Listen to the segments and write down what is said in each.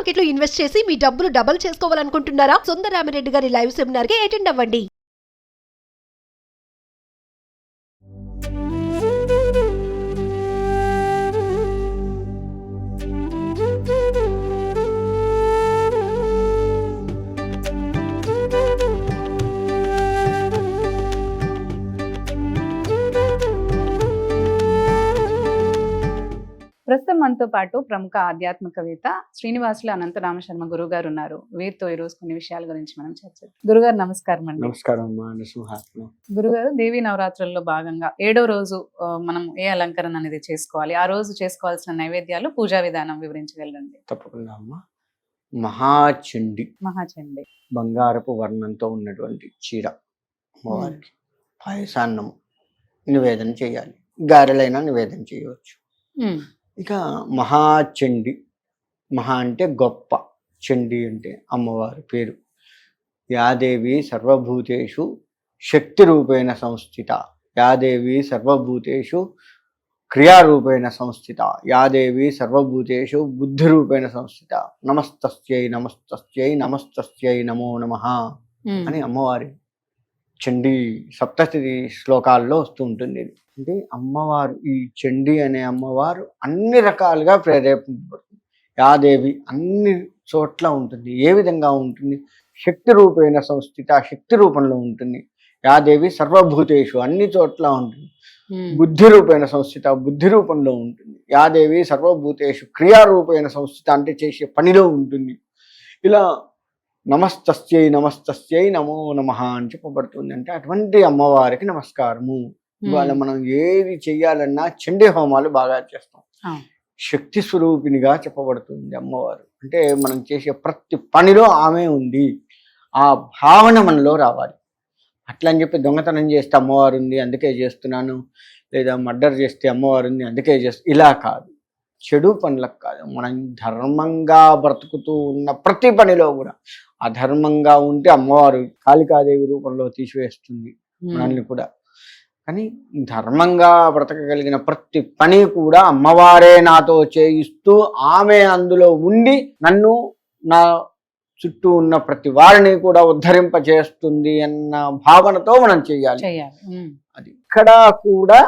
Market లో invest చేసి మీ డబ్బులు డబుల్ చేసుకోవాలనుకుంటున్నారా? సుందరరామిరెడ్డి గారి లైవ్ సెమినార్ కి అటెండ్ అవ్వండి. ప్రస్తుతం మనతో పాటు ప్రముఖ ఆధ్యాత్మికవేత్త శ్రీనివాసులు అనంతరామ శర్మ గురువు గారు ఉన్నారు. వీరితో ఈ రోజు కొన్ని విషయాల గురించి మనం చర్చిద్దాం. గురుగారు నమస్కారం అండి. నమస్కారం అమ్మా, నరసింహాత్మ. గురుగారు, దేవీ నవరాత్రుల్లో భాగంగా 7వ రోజు మనం ఏ అలంకరణ అనేది చేసుకోవాలి, ఆ రోజు చేసుకోవాల్సిన నైవేద్యాలు, పూజా విధానం వివరించగలండి? తప్పకుండా అమ్మా. మహాచండి, మహాచండి బంగారపు వర్ణంతో ఉన్నటువంటి చీర అమ్మవారికి పాయసాన్నం నివేదన చేయాలి. గారెలైనా నివేదన చేయవచ్చు. ఇక మహాచండి, మహా అంటే గొప్ప, చండి అంటే అమ్మవారి పేరు. యాదేవి సర్వభూతేషు శక్తి రూపేణ సంస్థిత, యాదేవి సర్వభూతేషు క్రియారూపేణ సంస్థిత, యాదేవి సర్వభూతేషు బుద్ధి రూపేణ సంస్థిత. నమస్తస్యై నమస్తస్యై నమస్తస్యై నమో నమః అని అమ్మవారి చండీ సప్తశతి శ్లోకాల్లో వస్తూ ఉంటుంది. ఇది అంటే అమ్మవారు, ఈ చండీ అనే అమ్మవారు అన్ని రకాలుగా ప్రేరేపింపబడుతుంది. యాదేవి అన్ని చోట్ల ఉంటుంది. ఏ విధంగా ఉంటుంది? శక్తి రూపేణ సంస్థిత, శక్తి రూపంలో ఉంటుంది. యాదేవి సర్వభూతేషు అన్ని చోట్ల ఉంటుంది. బుద్ధి రూపేణ సంస్థిత, బుద్ధి రూపంలో ఉంటుంది. యాదేవి సర్వభూతేషు క్రియారూపేణ సంస్థిత అంటే చేసే పనిలో ఉంటుంది. ఇలా నమస్తస్యై నమస్తస్యై నమో నమః అని చెప్పబడుతుంది. అంటే అటువంటి అమ్మవారికి నమస్కారము. ఇవాళ మనం ఏది చెయ్యాలన్నా చండీ హోమాలు బాగా చేస్తాం. శక్తి స్వరూపినిగా చెప్పబడుతుంది అమ్మవారు. అంటే మనం చేసే ప్రతి పనిలో ఆమె ఉంది, ఆ భావన మనలో రావాలి. అట్లా అని చెప్పి దొంగతనం చేస్తే అమ్మవారు ఉంది అందుకే చేస్తున్నాను, లేదా మర్డర్ చేస్తే అమ్మవారు ఉంది అందుకే ఇలా కాదు. చెడు పనులకు కాదు, మనం ధర్మంగా బ్రతుకుతూ ఉన్న ప్రతి పనిలో కూడా అధర్మంగా ఉంటే అమ్మవారు కాళికాదేవి రూపంలో తీసివేస్తుంది మనల్ని కూడా. కానీ ధర్మంగా బ్రతకగలిగిన ప్రతి పని కూడా అమ్మవారే నాతో చేయిస్తూ, ఆమె అందులో ఉండి నన్ను, నా చుట్టూ ఉన్న ప్రతి వారిని కూడా ఉద్ధరింపచేస్తుంది అన్న భావనతో మనం చేయాలి. అది ఇక్కడ కూడా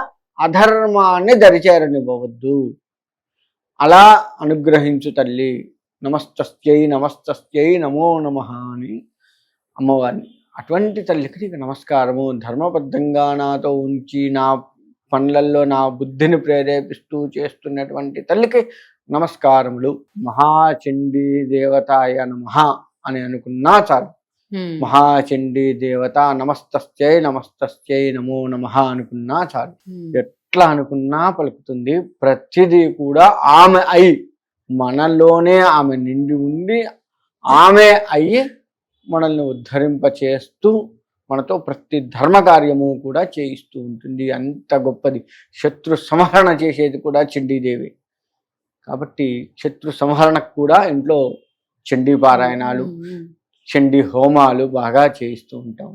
అధర్మాన్ని దరిచేరనివ్వవద్దు. అలా అనుగ్రహించు తల్లి, నమస్తస్యై నమస్తస్యై నమో నమః అని అమ్మవారిని. అటువంటి తల్లికి నమస్కారము. ధర్మబద్ధంగా నాతో ఉంచి నా పనులలో నా బుద్ధిని ప్రేరేపిస్తూ చేస్తున్నటువంటి తల్లికి నమస్కారములు. మహాచండీ దేవతాయ నమః అని అనుకున్నా చాలు. మహాచండీ దేవత నమస్తస్యై నమస్తస్యై నమో నమః అనుకున్నా చాలు. ఎట్లా అనుకున్నా పలుకుతుంది. ప్రతిదీ కూడా ఆమె అయి, మనలోనే ఆమె నిండి ఉండి ఆమె అయ్యి మనల్ని ఉద్ధరింపచేస్తూ మనతో ప్రతి ధర్మకార్యము కూడా చేయిస్తూ ఉంటుంది. అంత గొప్పది. శత్రు సంహరణ చేసేది కూడా చండీదేవి. కాబట్టి శత్రు సంహరణకు కూడా ఇంట్లో చండీ పారాయణాలు, చండీ హోమాలు బాగా చేయిస్తూ ఉంటాం.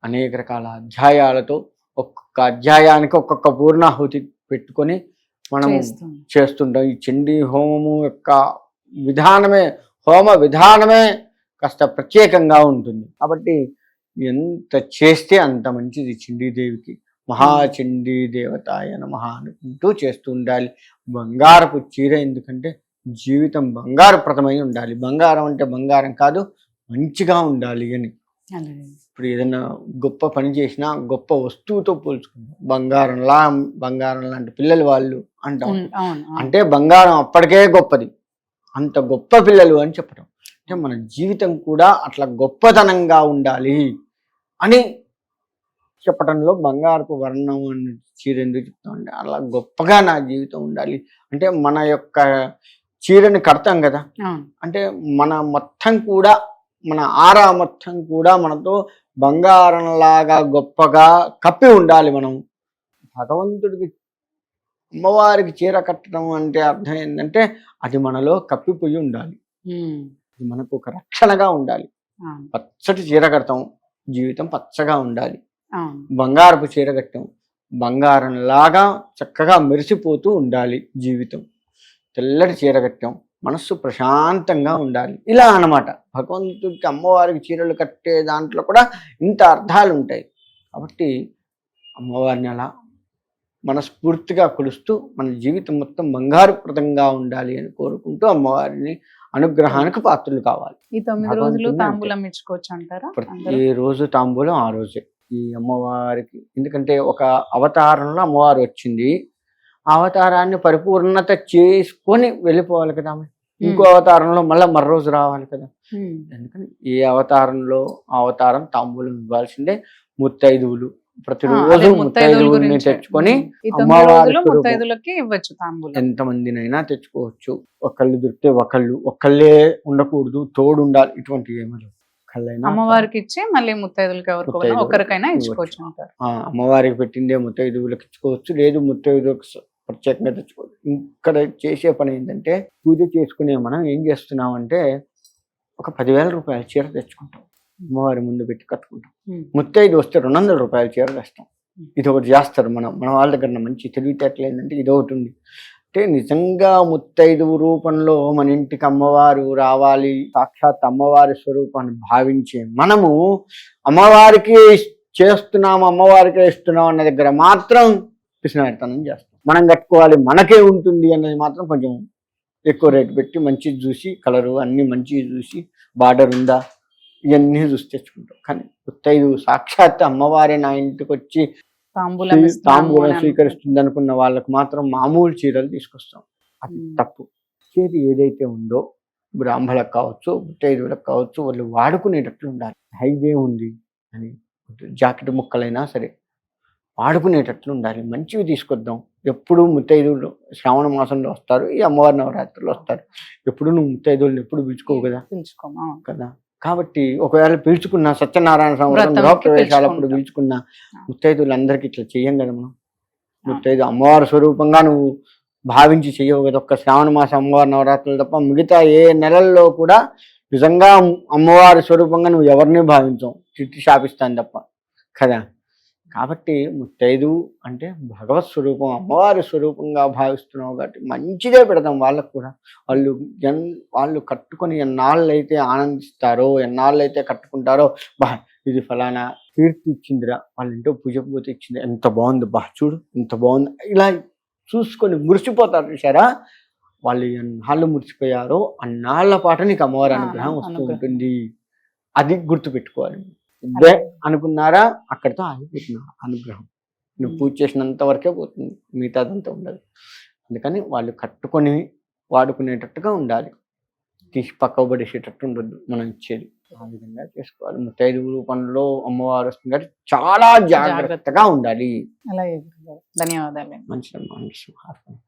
అనేక రకాల అధ్యాయాలతో ఒక్కొక్క అధ్యాయానికి ఒక్కొక్క పూర్ణాహుతి పెట్టుకొని మనం చేస్తుంటాం. ఈ చండీ హోమము యొక్క విధానమే, హోమ విధానమే కాస్త ప్రత్యేకంగా ఉంటుంది. కాబట్టి ఎంత చేస్తే అంత మంచిది చండీదేవికి. మహాచండీ దేవతాయ నమః అనుకుంటూ చేస్తూ ఉండాలి. బంగారపు చీర, ఎందుకంటే జీవితం బంగారప్రదమై ఉండాలి. బంగారం అంటే బంగారం కాదు, మంచిగా ఉండాలి అని. ఇప్పుడు ఏదైనా గొప్ప పని చేసినా గొప్ప వస్తువుతో పోల్చుకుంటాం. బంగారం లాంటి పిల్లలు వాళ్ళు అంటాం. అంటే బంగారం అప్పటికే గొప్పది, అంత గొప్ప పిల్లలు అని చెప్పడం. అంటే మన జీవితం కూడా అట్లా గొప్పతనంగా ఉండాలి అని చెప్పడంలో బంగారపు వర్ణం అని చీర ఎందుకు చెప్తామంటే, అలా గొప్పగా నా జీవితం ఉండాలి. అంటే మన యొక్క చీరని కడతాం కదా, అంటే మన మొత్తం కూడా, మన ఆరా మొత్తం కూడా మనతో బంగారంలాగా గొప్పగా కప్పి ఉండాలి. మనం భగవంతుడికి, అమ్మవారికి చీర కట్టడం అంటే అర్థం ఏంటంటే అది మనలో కప్పిపోయి ఉండాలి, అది మనకు ఒక రక్షణగా ఉండాలి. పచ్చటి చీర కడతాం, జీవితం పచ్చగా ఉండాలి. బంగారపు చీర కట్టాం, బంగారంలాగా చక్కగా మెరిసిపోతూ ఉండాలి జీవితం. తెల్లటి చీర కట్టాం, మనస్సు ప్రశాంతంగా ఉండాలి, ఇలా అన్నమాట. భగవంతుడికి అమ్మవారికి చీరలు కట్టే దాంట్లో కూడా ఇంత అర్థాలు ఉంటాయి. కాబట్టి అమ్మవారిని అలా మనస్ఫూర్తిగా కొలుస్తూ మన జీవితం మొత్తం బంగారుప్రదంగా ఉండాలి అని కోరుకుంటూ అమ్మవారిని అనుగ్రహానికి పాత్రలు కావాలి. ఈ 9 రోజులు తాంబూలం ఇచ్చుకోవచ్చు అంటారా? ప్రతి రోజు తాంబూలం ఆ రోజే ఈ అమ్మవారికి. ఎందుకంటే ఒక అవతారంలో అమ్మవారు వచ్చింది, ఆ అవతారాన్ని పరిపూర్ణత చేసుకొని వెళ్ళిపోవాలి కదా ఆమె. ఇంకో అవతారంలో మరో రోజు రావాలి కదా. ఎందుకని ఏ అవతారంలో ఆ అవతారం తాంబూలం ఇవ్వాల్సిందే. ముత్తైదువులు ప్రతిరోజు ముత్తైదువుల్ని తెచ్చుకొని అమ్మవారి ముత్తైదులకి ఇవ్వచ్చు తాంబూలం. ఎంతమందినైనా తెచ్చుకోవచ్చు. ఒకళ్ళు దొరికితే ఒకళ్ళే ఉండకూడదు, తోడు ఉండాలి. ఇటువంటి ఏమీ అమ్మవారికి ఇచ్చి మళ్ళీ ముత్తైదులకి ఒకరికైనా ఇచ్చుకోవచ్చు అంటారు. అమ్మవారికి పెట్టిందే ముత్తైదువులకు ఇచ్చుకోవచ్చు, లేదు ముత్తైదువులకు ప్రత్యేకంగా తెచ్చుకోవచ్చు. ఇక్కడ చేసే పని ఏంటంటే, పూజ చేసుకునే మనం ఏం చేస్తున్నామంటే ఒక 10,000 రూపాయల చీర తెచ్చుకుంటాం, అమ్మవారి ముందు పెట్టి కట్టుకుంటాం. ముత్తైదు వస్తే 200 రూపాయల చీర తెస్తాం. ఇది ఒకటి చేస్తారు మన వాళ్ళ దగ్గర. మంచి తెలివితేటలు ఏంటంటే ఇది ఒకటి ఉంది. అంటే నిజంగా ముత్తైదువు రూపంలో మన ఇంటికి అమ్మవారు రావాలి, సాక్షాత్ అమ్మవారి స్వరూపాన్ని భావించే మనము అమ్మవారికి చేస్తున్నాము, అమ్మవారికే ఇస్తున్నాం అన్న దగ్గర మాత్రం పిసినారితనం చేస్తాం. మనం కట్టుకోవాలి, మనకే ఉంటుంది అన్నది మాత్రం కొంచెం ఎక్కువ రేటు పెట్టి మంచిది చూసి, కలరు అన్ని మంచిది చూసి, బార్డర్ ఉందా ఇవన్నీ చూసి తెచ్చుకుంటాం. కానీ ముత్తైదువు సాక్షాత్ అమ్మవారే నా ఇంటికి వచ్చి తాంబూలం స్వీకరిస్తుంది అనుకున్న వాళ్ళకు మాత్రం మామూలు చీరలు తీసుకొస్తాం. అది తప్పు. చేతి ఏదైతే ఉందో బ్రాహ్మణులకు కావచ్చు, ముత్తైదువులకు కావచ్చు, వాళ్ళు వాడుకునేటట్లు ఉండాలి. హైవే ఉంది అని జాకెట్ ముక్కలైనా సరే వాడుకునేటట్లు ఉండాలి. మంచివి తీసుకొద్దాం. ఎప్పుడు ముత్తైదువులు శ్రావణ మాసంలో వస్తారు, ఈ అమ్మవారి నవరాత్రులు వస్తారు. ఎప్పుడు నువ్వు ముత్తైదువులను ఎప్పుడు పిలుచుకోవు కదా. కాబట్టి ఒకవేళ పిలుచుకున్న సత్యనారాయణ సంవత్సరం గృహప్రవేశాలప్పుడు పిలుచుకున్న ముత్తైదువులందరికీ ఇట్లా చెయ్యం కదా మనం. ముత్తైదు అమ్మవారి స్వరూపంగా నువ్వు భావించి చెయ్యవు కదా. ఒక్క శ్రావణ మాసం అమ్మవారి నవరాత్రులు తప్ప మిగతా ఏ నెలల్లో కూడా నిజంగా అమ్మవారి స్వరూపంగా నువ్వు ఎవరిని భావించవు, తిట్టి శాపిస్తాను తప్ప కదా. కాబట్టి ముత్తైదు అంటే భగవత్ స్వరూపం, అమ్మవారి స్వరూపంగా భావిస్తున్నావు కాబట్టి మంచిదే పెడతాం వాళ్ళకు కూడా. వాళ్ళు కట్టుకొని ఎన్నాళ్ళైతే ఆనందిస్తారో, ఎన్నాళ్ళైతే కట్టుకుంటారో, ఇది ఫలానా కీర్తి ఇచ్చిందిరా, వాళ్ళ ఇంట్లో పూజ పోతే ఇచ్చింది, ఎంత బాగుంది, చూడు ఎంత బాగుంది, ఇలా చూసుకొని మురిసిపోతారు. చూసారా, వాళ్ళు ఎన్నాళ్ళు మురిసిపోయారో అన్నాళ్ల పాటు నీకు అమ్మవారి అనుగ్రహం వస్తూ ఉంటుంది. అది గుర్తుపెట్టుకోవాలి. ఇదే అనుకున్నారా, అక్కడితో ఆగిపోతుంది అనుగ్రహం. నువ్వు పూజ చేసినంత వరకే పోతుంది, మిగతాదంతా ఉండదు. అందుకని వాళ్ళు కట్టుకొని వాడుకునేటట్టుగా ఉండాలి, తీసి పక్కకు పడేసేటట్టు ఉండద్దు మనం ఇచ్చేది. ఆ విధంగా చేసుకోవాలి. ముత్తైదు రూపంలో అమ్మవారు వస్తుంది కాబట్టి చాలా జాగ్రత్తగా ఉండాలి. ధన్యవాదాలు. మంచిదమ్మా.